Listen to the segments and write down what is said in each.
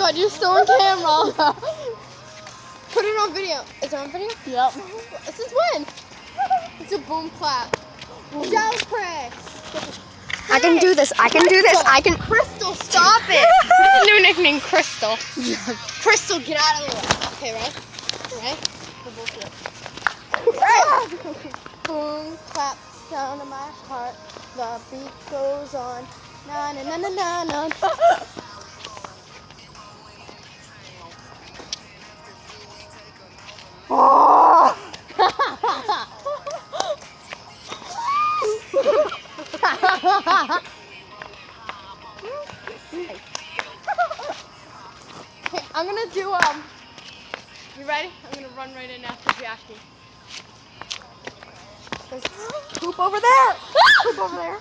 god, you're still on camera. Put it on video. Is it on video? Yep. Since when? It's a boom clap. Shell Chris. I can do this. I can do this. I can. Crystal, stop it. New nickname, Crystal. Crystal, get out of the way. Okay, right? Right? For bullshit. Right. Boom, clap, sound of my heart. The beat goes on. Na na na na na na. Oh. Okay, I'm gonna do you ready? I'm gonna run right in after Jackie. There's poop over there. Poop over there.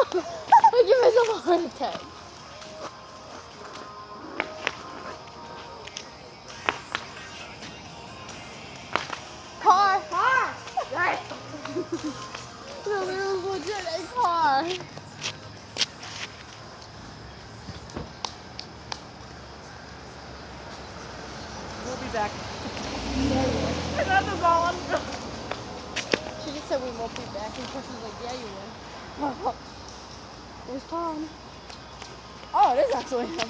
I give myself a heart attack. Car. Right. There was legit a car. We'll be back. Yeah, you will. I got the ball. She just said we won't be back, and Chris was like, yeah, you will. It was fun. Oh, it is actually him.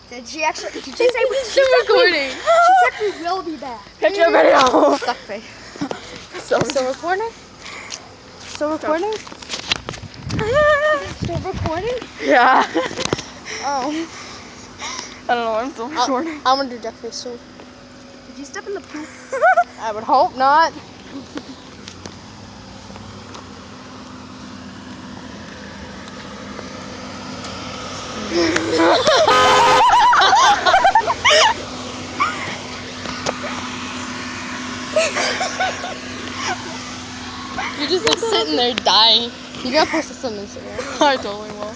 Did she actually? Did she say? Still recording. She said we will be back. Picture video. Stuck face. Still recording? Still recording? Still recording? Yeah. Oh. I don't know. I'm still recording. I'm gonna do duck face soon. Did you step in the poop? I would hope not. You're just like sitting there dying. You gotta post this on Instagram. I totally will.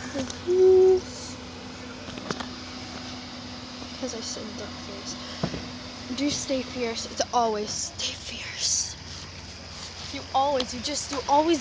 Because I said duck face. Do stay fierce. It's always stay fierce. You always